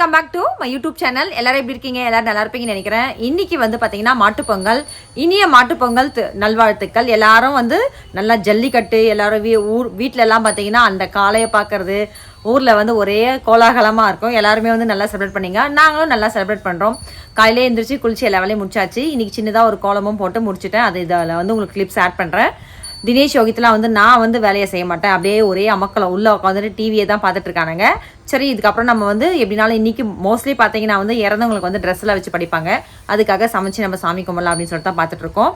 Welcome back to my YouTube channel. எல்லாரும் எப்படி இருக்கீங்க? எல்லாரும் நல்லா இருப்பீங்கன்னு நினைக்கிறேன். இன்னைக்கு வந்து பார்த்தீங்கன்னா மாட்டுப்பொங்கல். இனிய மாட்டுப்பொங்கல் நல்வாழ்த்துக்கள். எல்லாரும் வந்து நல்லா ஜல்லிக்கட்டு எல்லாரும் வீட்டில எல்லாம் பார்த்தீங்கன்னா அந்த காளையை பார்க்கறது ஊரில் வந்து ஒரே கோலாகலமாக இருக்கும். எல்லாருமே வந்து நல்லா செலிப்ரேட் பண்ணிங்க. நாங்களும் நல்லா செலிப்ரேட் பண்ணுறோம். காலையிலே எழுந்திரிச்சு குளிச்சு எல்லா வேலையும் முடிச்சாச்சு. இன்னைக்கு சின்னதாக ஒரு கோலமும் போட்டு முடிச்சுட்டேன். அது இதில் வந்து உங்களுக்கு கிளிப்ஸ் ஆட் பண்ணுறேன். தினேஷ் யோகித்லாம் வந்து நான் வந்து வேலையை செய்ய மாட்டேன். அப்படியே ஒரே அமக்களை உள்ளே உட்காந்துட்டு டிவியை தான் பார்த்துட்டு இருக்கானுங்க. சரி, இதுக்கப்புறம் நம்ம வந்து எப்படினாலும் இன்றைக்கி மோஸ்ட்லி பார்த்தீங்கன்னா வந்து இறந்தவங்களுக்கு வந்து ட்ரெஸ்ஸில் வச்சு படிப்பாங்க. அதுக்காக சமைச்சு நம்ம சாமி கும்பலாம் அப்படின்னு சொல்லிட்டு தான் பார்த்துட்டு இருக்கோம்.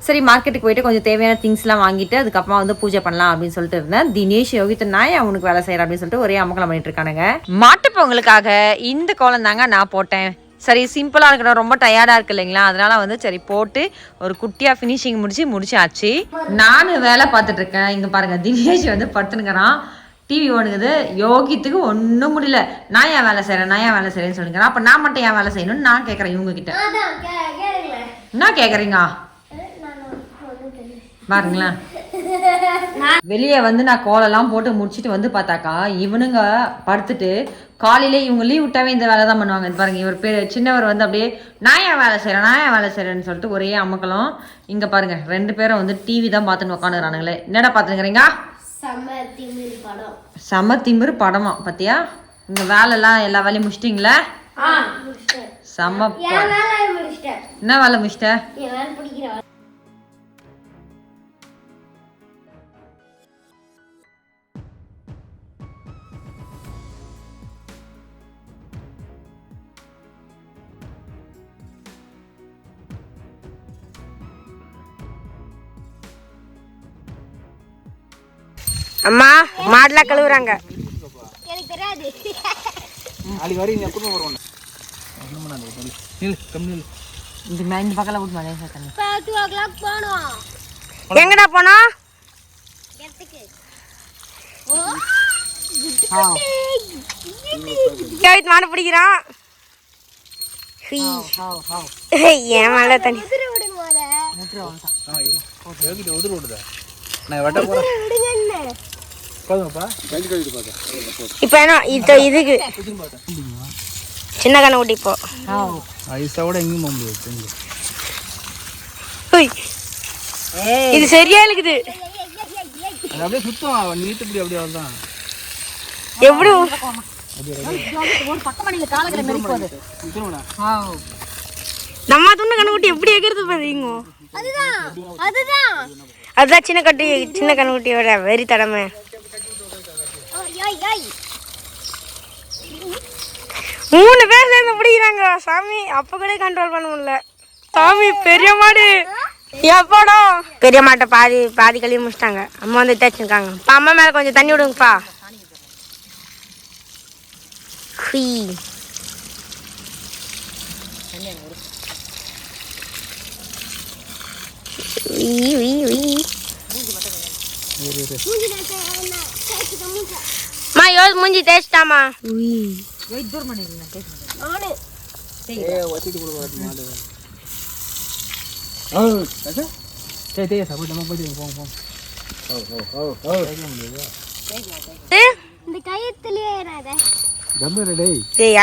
சரி, மார்க்கெட்டுக்கு போயிட்டு கொஞ்சம் தேவையான திங்ஸ்லாம் வாங்கிட்டு அதுக்கப்புறமா வந்து பூஜை பண்ணலாம் அப்படின்னு சொல்லிட்டு இருந்தேன். தினேஷ் யோகித் நான் அவனுக்கு வேலை செய்கிறேன் அப்படின்னு சொல்லிட்டு ஒரே அமக்கலம் பண்ணிட்டு இருக்கானுங்க. மாட்டுப்பொங்கலுக்காக இந்த கோலம் தாங்க நான் போட்டேன். சரி, சிம்பிளாக இருக்கணும், ரொம்ப டயர்டாக இருக்கு இல்லைங்களா, அதனால வந்து சரி போட்டு ஒரு குட்டியாக ஃபினிஷிங் முடிச்சாச்சு. நானும் வேலை பார்த்துட்டு இருக்கேன். இங்கே பாருங்க, தினேஷ் வந்து படுத்துனுங்கிறான், டிவி ஓடுங்குது. யோகித்துக்கு ஒன்றும் முடியல. நான் ஏன் வேலை செய்கிறேன்னு சொல்லிக்கிறேன். அப்போ நான் மட்டும் ஏன் வேலை செய்யணும்னு நான் கேட்குறேன் இவங்க கிட்ட. என்ன கேட்குறீங்க பாருங்களேன். வெளியே வந்து நான் கோலெல்லாம் போட்டு முடிச்சுட்டு வந்து பார்த்தாக்கா இவனுங்க படுத்துட்டு காலையிலே இவங்க லீவ் விட்டாவே இந்த வேலை தான் பண்ணுவாங்க. பாருங்க, இவர் பேர் சின்னவர் வந்து அப்படியே நான் ஏன் வேலை செய்கிறேன்னு சொல்லிட்டு ஒரே அமக்கலம். இங்கே பாருங்க, ரெண்டு பேரும் வந்து டிவி தான் பார்த்துன்னு உட்காந்துக்கிறானுங்களே. என்னடா பார்த்துக்கிறீங்க? செம திமிரு படமா பார்த்தியா? இங்கே வேலைலாம் எல்லா வேலையும் முடிச்சிட்டிங்களா? செம. என்ன வேலை முடிச்சிட்ட? அம்மா மாடெல்லாம் கழுவுறாங்க. எங்கடா போனோம்? மாடு பிடிக்கிறான். ஏன் மேல தண்ணி இப்ப என்ன இதுக்கு சின்ன கண்ணை ஊட்டி இப்போ இது சரியா இருக்குது. எப்படி நம்ம துண்ண கண்ணை ஊட்டி எப்படி எகிறது பாருங்க. அதுதான் சின்ன கண்ணுக்குட்டியோட வெறி தடமை. மூணு பேர் சேர்ந்து பிடிக்கிறாங்க சாமி. அப்ப கூட கண்ட்ரோல் பண்ண முடியல சாமி. பெரிய மாடு எப்படா பெரிய மாட்டை பாதி கழுவி முடிச்சிட்டாங்க. அம்மா வந்து தேய்ச்சிருக்காங்க. அம்மா மேல கொஞ்சம் தண்ணி விடுங்கப்பா. மூஞ்சி தேய்ச்சிட்டாமா.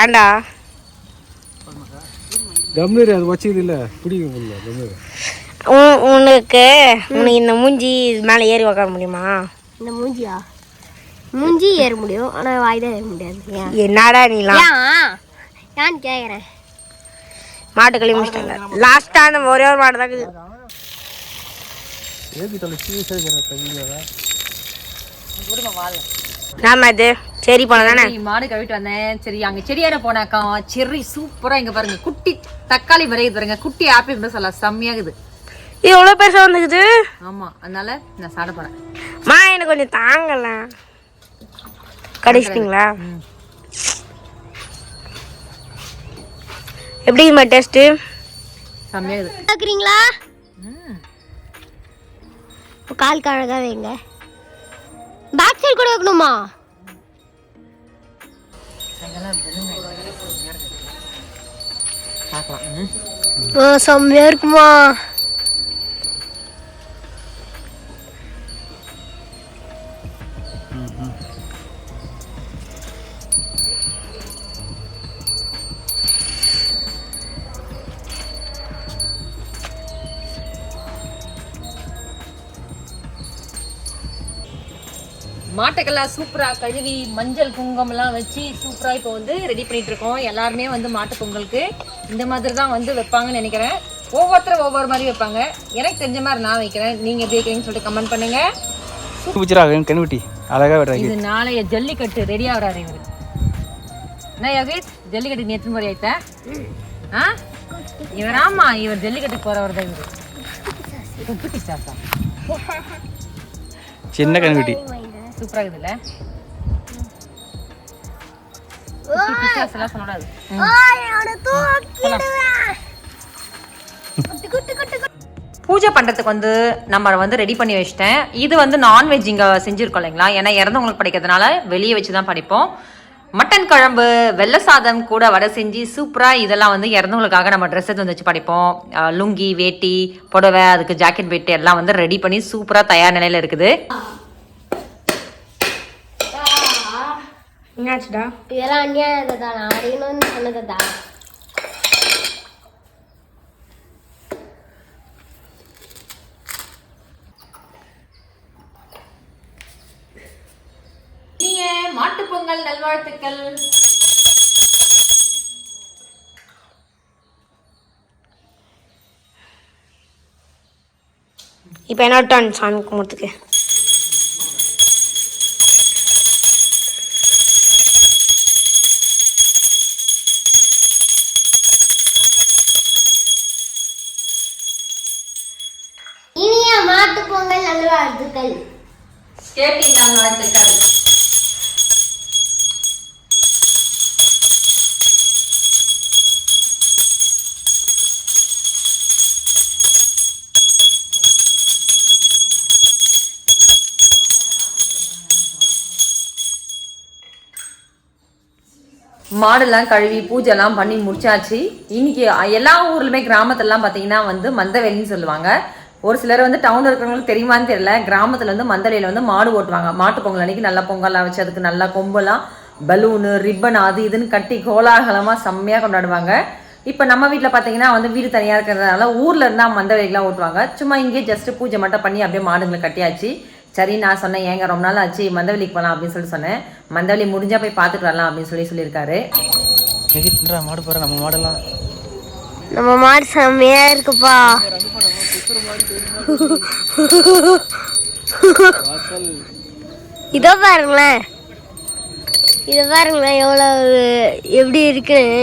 ஏன்டா உனக்கு இந்த மூஞ்சி மேல ஏறி உக்கார முடியுமா? இந்த மூஞ்சி ஏற முடியும், ஆனா வாய் தான் ஏற முடியாது. என்னடா நீலாம் ஏன்னு கேக்குறேன். மாட்டு கழுவி முடிச்சிட்டாங்க. லாஸ்டா அந்த ஒரே ஒரு மாடு தான் இருக்குது. நாம இது சரி போனதானே மாடு கழுவிட்டு வந்தேன். சரி, அங்க செடியார போனாக்கா செர்ரி சூப்பரா. இங்க பாருங்க, குட்டி தக்காளி வரையுது பாருங்க. குட்டி ஆப்பிள் சொல்ல செம்மையாகுது. இது எவ்வளவு பெருசா வந்துக்குது. ஆமா, அதனால நான் சாப்பிட போறேன். எனக்கு கொஞ்சம் தாங்கல. கடிச்சிட்டீங்களா? எப்படிமா டேஸ்ட்? செம்மையாகுது. பாக்குறீங்களா? கால் கழகா வைங்க. பேக் சைடு கூட வைக்கணுமா? செம்மையா இருக்குமா? மாட்டுக்கெல்லாம் சூப்பராக கழுவி மஞ்சள் குங்குமம்லாம் வச்சு சூப்பராக இப்போ வந்து ரெடி பண்ணிட்டு இருக்கோம். எல்லாருமே வந்து மாட்டு பொங்கலுக்கு இந்த மாதிரி தான் வந்து வைப்பாங்கன்னு நினைக்கிறேன். ஒவ்வொருத்தரும் ஒவ்வொரு மாதிரி வைப்பாங்க. எனக்கு தெரிஞ்ச மாதிரி நான் வைக்கிறேன். நீங்கள் எப்படி வைக்கிறீங்கன்னு சொல்லிட்டு கமெண்ட் பண்ணுங்க. கண்ணுட்டி அழகாக இது நாளைய ஜல்லிக்கட்டு ரெடி ஆகிறாரு இவர். என்ன யோகேஷ், ஜல்லிக்கட்டு நேற்று முறை ஆயிட்டேன். இவர் ஆமா, இவர் ஜல்லிக்கட்டுக்கு போறவர் தான் இவர். உப்பு பிசாசா சின்ன கண்ணுட்டி சூப்பரா இருக்குதுல்ல. பிசாசெல்லாம் சொல்லக்கூடாது. பூஜை பண்ணுறதுக்கு வந்து நம்ம வந்து ரெடி பண்ணி வச்சிட்டேன். இது வந்து நான்வெஜ் இங்கே செஞ்சுருக்கோம் இல்லைங்களா, ஏன்னா இறந்தவங்களுக்கு படைக்கிறதுனால வெளியே வச்சு தான் படிப்போம். மட்டன் குழம்பு, வெள்ளை சாதம் கூட வடை செஞ்சு சூப்பராக இதெல்லாம் வந்து இறந்தவங்களுக்காக நம்ம ட்ரெஸ் எடுத்து வச்சு படிப்போம். லுங்கி, வேட்டி, புடவை, அதுக்கு ஜாக்கெட் பெட்டு எல்லாம் வந்து ரெடி பண்ணி சூப்பராக தயார் நிலையில் இருக்குது. என்னாச்சுடா? இதெல்லாம் அநியாயம் தான், அடிக்கணும்னு சொன்னதா. மாட்டுப் பொங்கல் நல்வாழ்த்துக்கள். இப்போ என்ன டன் சாமி கும்பிட்றதுக்கு இனிய மாட்டு பொங்கல் நல்வாழ்த்துக்கள். கேட்டீங்க நல்வாழ்த்துக்கள். மாடெல்லாம் கழுவி பூஜைலாம் பண்ணி முடிச்சாச்சு. இன்னைக்கு எல்லா ஊர்லுமே கிராமத்துலலாம் பார்த்தீங்கன்னா வந்து மந்தவெளின்னு சொல்லுவாங்க. ஒரு சிலர் வந்து டவுன் இருக்கிறவங்களுக்கு தெரியுமான்னு தெரியல, கிராமத்தில் வந்து மந்தவெளியில் வந்து மாடு ஓட்டுவாங்க. மாட்டு பொங்கல் அன்னைக்கு நல்லா பொங்கல்லாம் வச்சு அதுக்கு நல்லா கொம்பெல்லாம் பலூனு ரிப்பன் அது இதுன்னு கட்டி கோலாகலமாக செம்மையாக கொண்டாடுவாங்க. இப்போ நம்ம வீட்டில் பார்த்தீங்கன்னா வந்து வீடு தனியாக இருக்கிறதுனால ஊரில் இருந்தால் மந்தவெளிக்கெலாம் ஓட்டுவாங்க. சும்மா இங்கே ஜஸ்ட் பூஜை மட்டும் பண்ணி அப்படியே மாடுங்களை கட்டியாச்சு. சரி, நான் சொன்னேன் ஏங்க ரொம்ப நாள் ஆச்சு மந்தவெளிக்கு போகலாம் அப்படின்னு சொல்லி சொன்னேன். மந்தவெளி முடிஞ்சால் போய் பார்த்துட்டு வரலாம் அப்படின்னு சொல்லியிருக்காரு. மாடு போகிற நம்ம மாடெல்லாம் நம்ம மாடு செம்மையா இருக்குப்பா. இதோ பாருங்களேன், இதை பாருங்களேன் எவ்வளோ எப்படி இருக்குன்னு.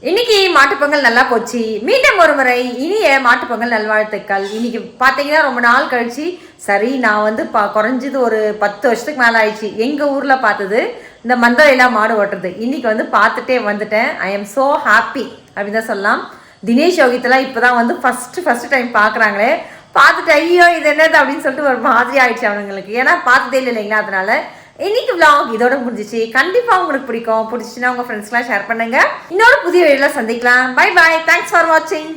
இன்னைக்கு மாட்டுப்பொங்கல் நல்லா போச்சு. மீண்டும் ஒரு முறை இனிய மாட்டுப்பொங்கல் நல்வாழ்த்துக்கள். இன்னைக்கு பார்த்தீங்கன்னா ரொம்ப நாள் கழிச்சு, சரி நான் வந்து குறைஞ்சது ஒரு 10 வருஷத்துக்கு மேலே ஆயிடுச்சு எங்கள் ஊரில் பார்த்தது இந்த மந்தவெளிலாம் மாடு ஓட்டுறது. இன்னைக்கு வந்து பார்த்துட்டே வந்துட்டேன். ஐ எம் ஸோ ஹாப்பி அப்படின்னு தான் சொல்லலாம். தினேஷ் யோகித்தெல்லாம் இப்போ தான் வந்து ஃபஸ்ட்டு டைம் பார்க்குறாங்களே. பார்த்துட்டு ஐயோ இது என்னது அப்படின்னு சொல்லிட்டு ஒரு மாதிரி ஆயிடுச்சு அவங்களுக்கு, ஏன்னா பார்த்ததே இல்லை இல்லைங்களா. அதனால இன்னைக்கு vlog இதோட முடிஞ்சிச்சு. கண்டிப்பாக உங்களுக்கு பிடிச்சிச்சுன்னா உங்கள் ஃப்ரெண்ட்ஸ்லாம் ஷேர் பண்ணுங்க. இன்னொரு புதிய வீடியோவில் சந்திக்கலாம். Bye bye. தேங்க்ஸ் ஃபார் வாட்சிங்.